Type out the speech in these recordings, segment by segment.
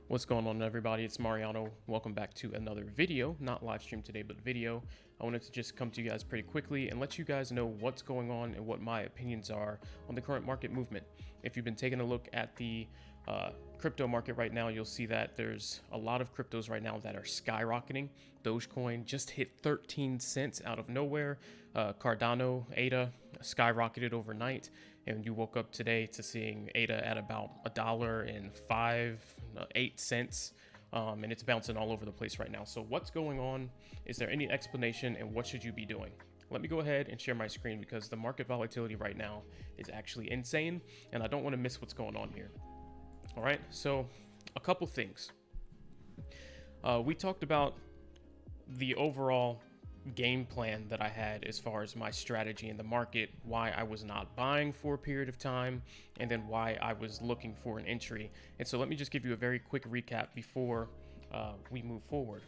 What's going on, everybody? It's Mariano. Welcome back to another video, not live stream today, but video. I wanted to just come to you guys pretty quickly and let you guys know what's going on and what my opinions are on the current market movement. If you've been taking a look at the crypto market right now, you'll see that there's a lot of cryptos right now that are skyrocketing. Dogecoin just hit 13 cents out of nowhere. Cardano, ADA skyrocketed overnight, and you woke up today to seeing ADA at about $1.08, and it's bouncing all over the place right now. So what's going on? Is there any explanation, and what should you be doing? Let me go ahead and share my screen because the market volatility right now is actually insane, and I don't want to miss what's going on here. All right, so a couple things. We talked about the overall game plan that I had as far as my strategy in the market, why I was not buying for a period of time, and then why I was looking for an entry. And so let me just give you a very quick recap before we move forward.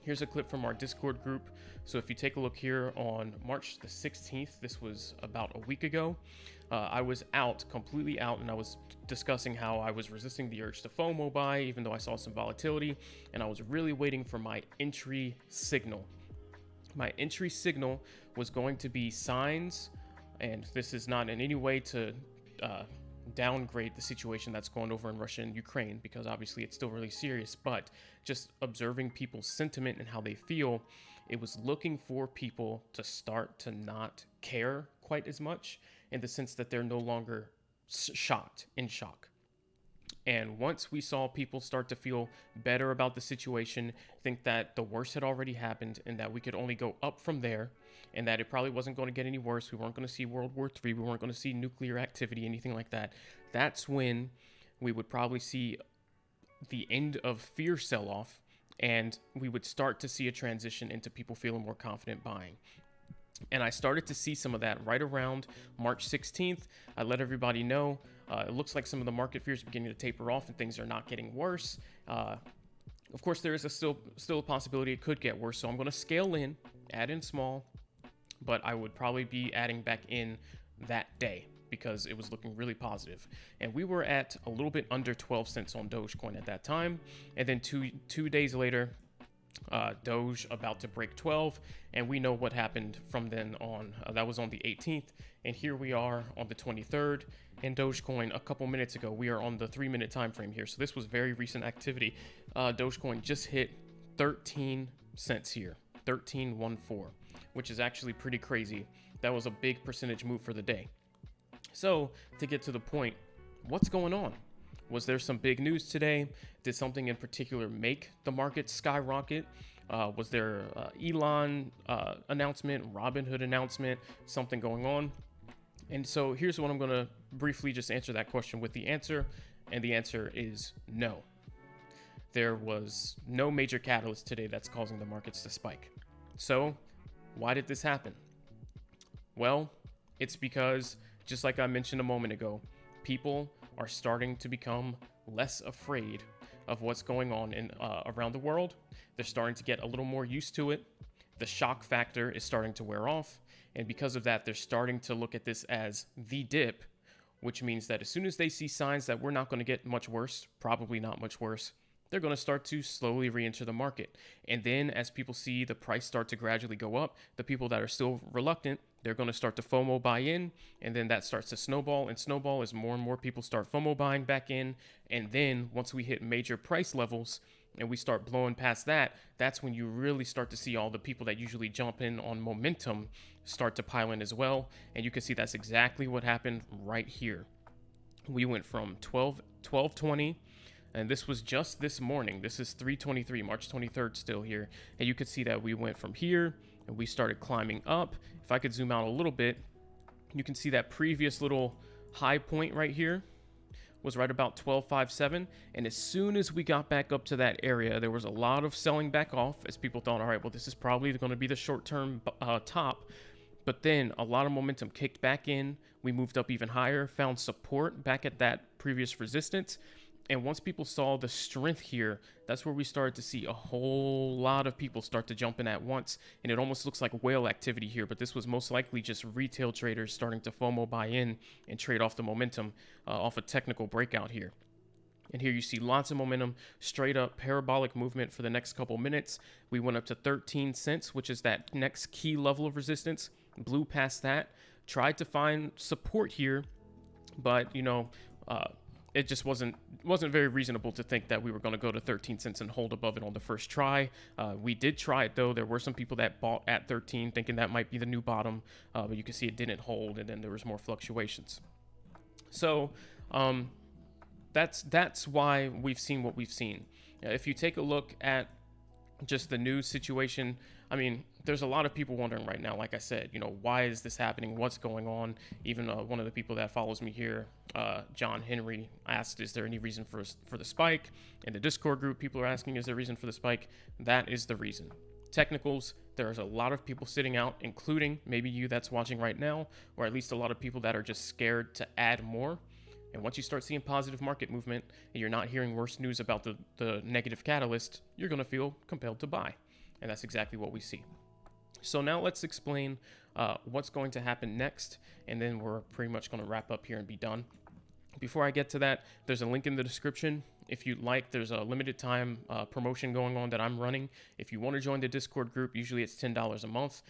Here's a clip from our Discord group. So if you take a look here on March the 16th, this was about a week ago, I was completely out, and I was discussing how I was resisting the urge to FOMO buy, even though I saw some volatility, and I was really waiting for my entry signal. My entry signal was going to be signs, and this is not in any way to downgrade the situation that's going over in Russia and Ukraine, because obviously it's still really serious, but just observing people's sentiment and how they feel, it was looking for people to start to not care quite as much, in the sense that they're no longer in shock. And once we saw people start to feel better about the situation, think that the worst had already happened and that we could only go up from there, and that it probably wasn't going to get any worse, we weren't going to see World War III, we weren't going to see nuclear activity, anything like that, that's when we would probably see the end of fear sell-off, and we would start to see a transition into people feeling more confident buying. And I started to see some of that right around March 16th. I let everybody know. It looks like some of the market fears are beginning to taper off and things are not getting worse. Of course, there is still a possibility it could get worse. So I'm going to scale in, add in small, but I would probably be adding back in that day because it was looking really positive. And we were at a little bit under 12 cents on Dogecoin at that time. And then two days later, Doge about to break 12, and we know what happened from then on. That was on the 18th, and here we are on the 23rd, and Dogecoin a couple minutes ago. We are on the 3-minute time frame here, so this was very recent activity. Dogecoin just hit 13 cents here, 13.14, which is actually pretty crazy. That was a big percentage move for the day. So to get to the point, what's going on? Was there some big news today? Did something in particular make the market skyrocket? Was there Elon announcement, Robinhood announcement, something going on? And so here's what I'm going to briefly just answer that question with the answer. And the answer is no. There was no major catalyst today that's causing the markets to spike. So why did this happen? Well, it's because, just like I mentioned a moment ago, people are starting to become less afraid of what's going on around the world. They're starting to get a little more used to it. The shock factor is starting to wear off. And because of that, they're starting to look at this as the dip, which means that as soon as they see signs that we're not going to get much worse, probably not much worse, they're going to start to slowly re-enter the market. And then as people see the price start to gradually go up, the people that are still reluctant, they're going to start to FOMO buy in, and then that starts to snowball and snowball as more and more people start FOMO buying back in. And then once we hit major price levels and we start blowing past that, that's when you really start to see all the people that usually jump in on momentum start to pile in as well. And you can see that's exactly what happened right here. We went from 12.20, and this was just this morning. This is 3:23, March 23rd still here. And you could see that we went from here and we started climbing up. If I could zoom out a little bit, you can see that previous little high point right here was right about 12.57. And as soon as we got back up to that area, there was a lot of selling back off as people thought, all right, well, this is probably going to be the short-term top. But then a lot of momentum kicked back in. We moved up even higher, found support back at that previous resistance. And once people saw the strength here, that's where we started to see a whole lot of people start to jump in at once. And it almost looks like whale activity here, but this was most likely just retail traders starting to FOMO buy in and trade off the momentum off a technical breakout here. And here you see lots of momentum, straight up parabolic movement for the next couple minutes. We went up to 13 cents, which is that next key level of resistance, blew past that, tried to find support here, but it just wasn't very reasonable to think that we were going to go to 13 cents and hold above it on the first try. We did try it though. There were some people that bought at 13 thinking that might be the new bottom, but you can see it didn't hold, and then there was more fluctuations. So that's why we've seen what we've seen. If you take a look at just the news situation, I mean, there's a lot of people wondering right now, like I said, why is this happening? What's going on? Even one of the people that follows me here, John Henry, asked, is there any reason for the spike? In the Discord group, people are asking, is there a reason for the spike? That is the reason. Technicals, there's a lot of people sitting out, including maybe you that's watching right now, or at least a lot of people that are just scared to add more. And once you start seeing positive market movement and you're not hearing worse news about the negative catalyst, you're going to feel compelled to buy. And that's exactly what we see. So now let's explain what's going to happen next, and then we're pretty much going to wrap up here and be done. Before I get to that, there's a link in the description. If you'd like, there's a limited time promotion going on that I'm running. If you want to join the Discord group, usually it's $10 a month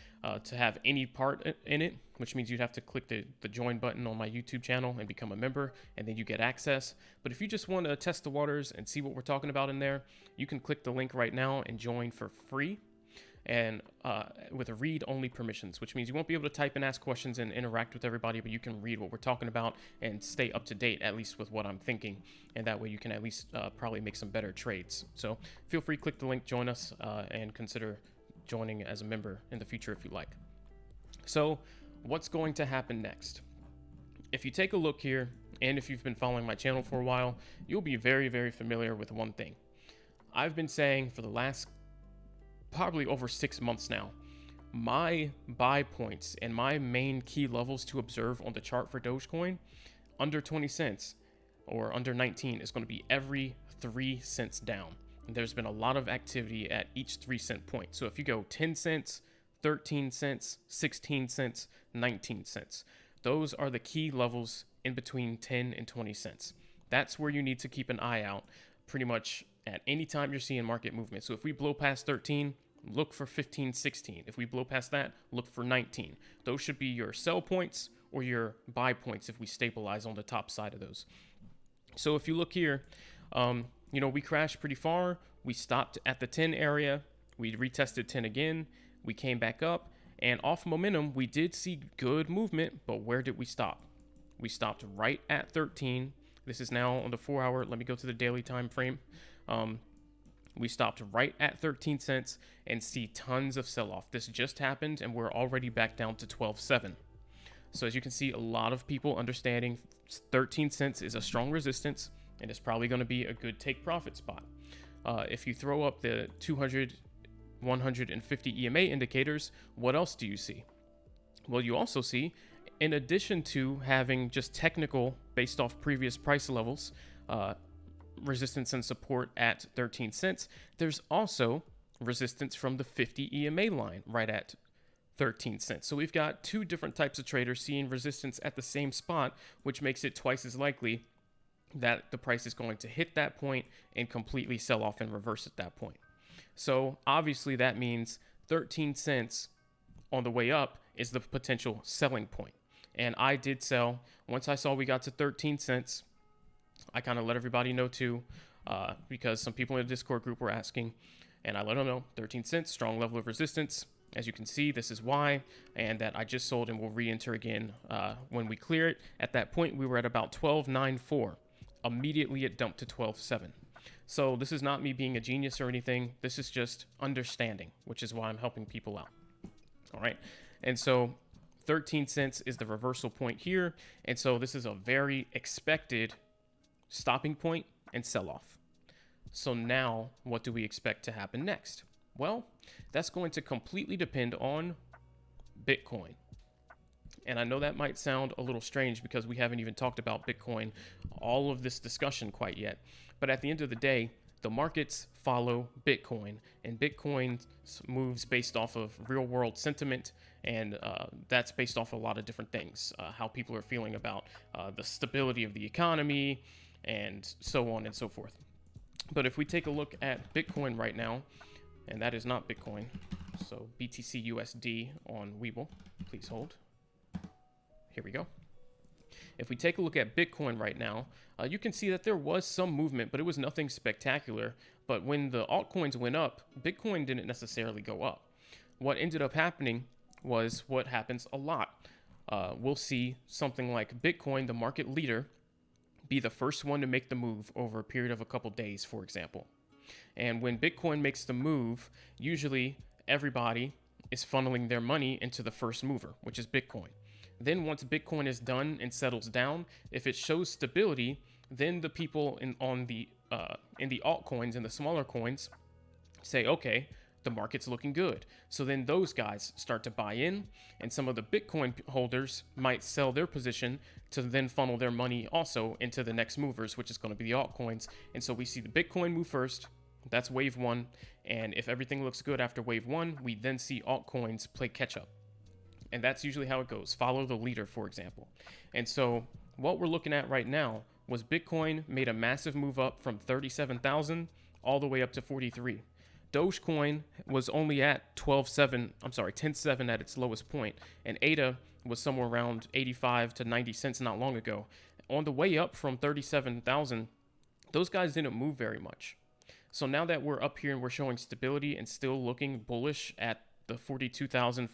to have any part in it, which means you'd have to click the join button on my YouTube channel and become a member, and then you get access. But if you just want to test the waters and see what we're talking about in there, you can click the link right now and join for free. And with a read-only permissions, which means you won't be able to type and ask questions and interact with everybody, but you can read what we're talking about and stay up to date, at least with what I'm thinking. And that way you can at least probably make some better trades. So feel free, click the link, join us, and consider joining as a member in the future if you like. So what's going to happen next? If you take a look here, and if you've been following my channel for a while, you'll be very, very familiar with one thing. I've been saying for the last probably over 6 months now, my buy points and my main key levels to observe on the chart for Dogecoin, under 20 cents or under 19 is going to be every 3 cents down. And there's been a lot of activity at each 3 cent point. So if you go 10 cents, 13 cents, 16 cents, 19 cents, those are the key levels in between 10 and 20 cents. That's where you need to keep an eye out pretty much at any time you're seeing market movement. So if we blow past 13, look for 15, 16. If we blow past that, look for 19. Those should be your sell points or your buy points if we stabilize on the top side of those. So if you look here, we crashed pretty far. We stopped at the 10 area. We retested 10 again. We came back up, and off momentum, we did see good movement, but where did we stop? We stopped right at 13. This is now on the 4 hour. Let me go to the daily time frame. We stopped right at 13 cents and see tons of sell-off. This just happened, and we're already back down to 12.7. So as you can see, a lot of people understanding 13 cents is a strong resistance, and it's probably going to be a good take profit spot. If you throw up the 200, 150 EMA indicators, what else do you see? Well, you also see, in addition to having just technical based off previous price levels, resistance and support at 13 cents, there's also resistance from the 50 EMA line right at 13 cents. So we've got two different types of traders seeing resistance at the same spot, which makes it twice as likely that the price is going to hit that point and completely sell off and reverse at that point. So obviously that means 13 cents on the way up is the potential selling point. And I did sell. Once I saw we got to 13 cents, I kind of let everybody know too, because some people in the Discord group were asking, and I let them know 13 cents, strong level of resistance. As you can see, this is why, and that I just sold and will re-enter again when we clear it. At that point, we were at about 12.94. Immediately, it dumped to 12.7. So this is not me being a genius or anything. This is just understanding, which is why I'm helping people out. All right, and so 13 cents is the reversal point here, and so this is a very expected stopping point and sell-off. So now, what do we expect to happen next? Well, that's going to completely depend on Bitcoin. And I know that might sound a little strange because we haven't even talked about Bitcoin, all of this discussion quite yet. But at the end of the day, the markets follow Bitcoin, and Bitcoin moves based off of real-world sentiment, and that's based off a lot of different things. How people are feeling about the stability of the economy, and so on and so forth. But if we take a look at Bitcoin right now, and that is not Bitcoin, so BTC USD on Webull, please hold. Here we go. If we take a look at Bitcoin right now, you can see that there was some movement, but it was nothing spectacular. But when the altcoins went up, Bitcoin didn't necessarily go up. What ended up happening was what happens a lot. We'll see something like Bitcoin, the market leader, be the first one to make the move over a period of a couple days, for example. And when Bitcoin makes the move, usually everybody is funneling their money into the first mover, which is Bitcoin. Then once Bitcoin is done and settles down, if it shows stability, then the people in the altcoins and the smaller coins say, okay, the market's looking good. So then those guys start to buy in, and some of the Bitcoin holders might sell their position to then funnel their money also into the next movers, which is going to be the altcoins. And so we see the Bitcoin move first. That's wave one. And if everything looks good after wave one, we then see altcoins play catch up. And that's usually how it goes. Follow the leader, for example. And so what we're looking at right now was Bitcoin made a massive move up from 37,000 all the way up to 43. Dogecoin was only at 10.7 at its lowest point, and ADA was somewhere around 85 to 90 cents not long ago. On the way up from 37,000, those guys didn't move very much. So now that we're up here and we're showing stability and still looking bullish at the 42,000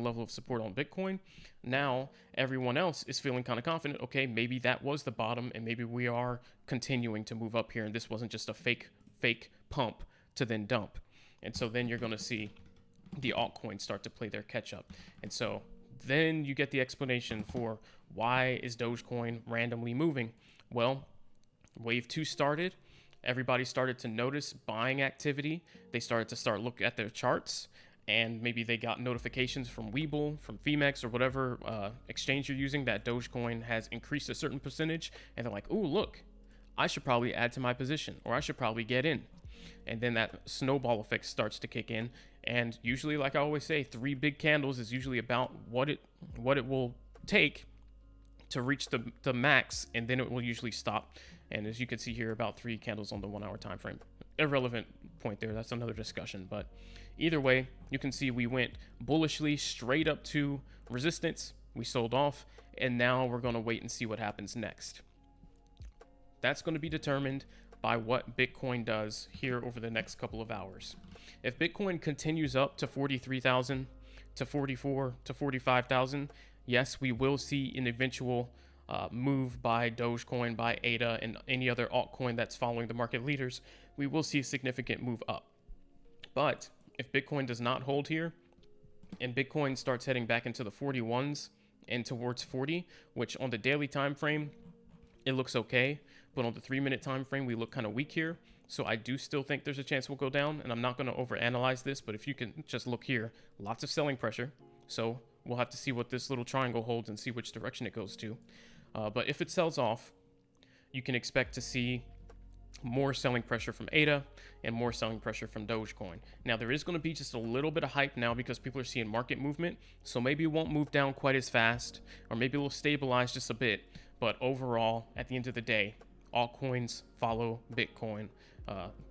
level of support on Bitcoin, now everyone else is feeling kind of confident. Okay, maybe that was the bottom, and maybe we are continuing to move up here, and this wasn't just a fake pump to then dump. And so then you're going to see the altcoins start to play their catch up. And so then you get the explanation for why is Dogecoin randomly moving. Well, wave 2 started. Everybody started to notice buying activity. They started to look at their charts, and maybe they got notifications from Webull, from Phemex, or whatever exchange you're using that Dogecoin has increased a certain percentage. And they're like, ooh, look, I should probably add to my position, or I should probably get in. And then that snowball effect starts to kick in. And usually, like I always say, 3 big candles is usually about what it will take to reach the max, and then it will usually stop. And as you can see here, about 3 candles on the 1 hour time frame. Irrelevant point there. That's another discussion. But either way, you can see we went bullishly straight up to resistance. We sold off, and now we're going to wait and see what happens next. That's going to be determined by what Bitcoin does here over the next couple of hours. If Bitcoin continues up to 43,000, to 44, to 45,000, yes, we will see an eventual move by Dogecoin, by ADA, and any other altcoin that's following the market leaders. We will see a significant move up. But if Bitcoin does not hold here, and Bitcoin starts heading back into the 41s and towards 40, which on the daily time frame, it looks okay, but on the 3-minute time frame, we look kind of weak here. So I do still think there's a chance we'll go down, and I'm not going to overanalyze this, but if you can just look here, lots of selling pressure. So we'll have to see what this little triangle holds and see which direction it goes to. But if it sells off, you can expect to see more selling pressure from ADA and more selling pressure from Dogecoin. Now, there is going to be just a little bit of hype now because people are seeing market movement. So maybe it won't move down quite as fast, or maybe it will stabilize just a bit. But overall, at the end of the day, altcoins follow Bitcoin.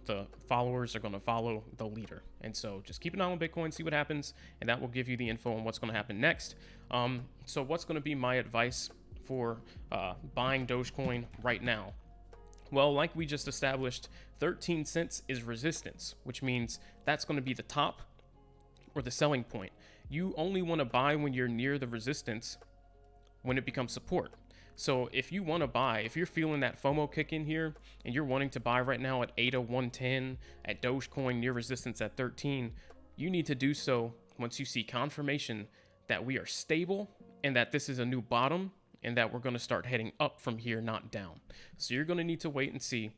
The followers are going to follow the leader. And so just keep an eye on Bitcoin, see what happens, and that will give you the info on what's going to happen next. So what's going to be my advice for buying Dogecoin right now? Well, like we just established, 13 cents is resistance, which means that's going to be the top or the selling point. You only want to buy when you're near the resistance when it becomes support. So if you want to buy, if you're feeling that FOMO kick in here and you're wanting to buy right now at ADA 110, at Dogecoin near resistance at 13, you need to do so once you see confirmation that we are stable and that this is a new bottom and that we're going to start heading up from here, not down. So you're going to need to wait and see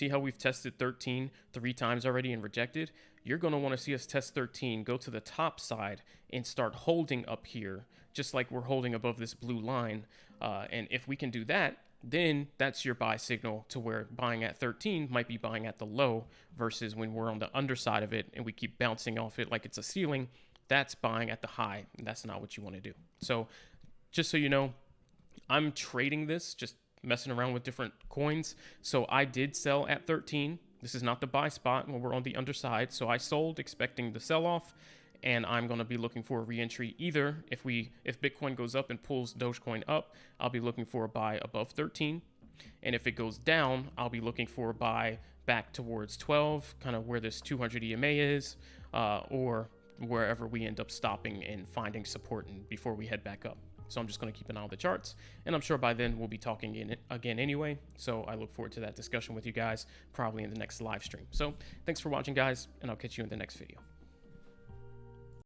how we've tested 13 3 times already and rejected. You're going to want to see us test 13, go to the top side and start holding up here, just like we're holding above this blue line. And if we can do that, then that's your buy signal to where buying at 13 might be buying at the low, versus when we're on the underside of it and we keep bouncing off it like it's a ceiling, that's buying at the high. And that's not what you want to do. So just so you know, I'm trading this, just messing around with different coins. So I did sell at 13. This is not the buy spot when we're on the underside. So I sold expecting the sell off, and I'm going to be looking for a re-entry. Either if Bitcoin goes up and pulls Dogecoin up, I'll be looking for a buy above 13. And if it goes down, I'll be looking for a buy back towards 12, kind of where this 200 EMA is, or wherever we end up stopping and finding support before we head back up. So I'm just going to keep an eye on the charts, and I'm sure by then we'll be talking again anyway. So I look forward to that discussion with you guys, probably in the next live stream. So thanks for watching, guys, and I'll catch you in the next video.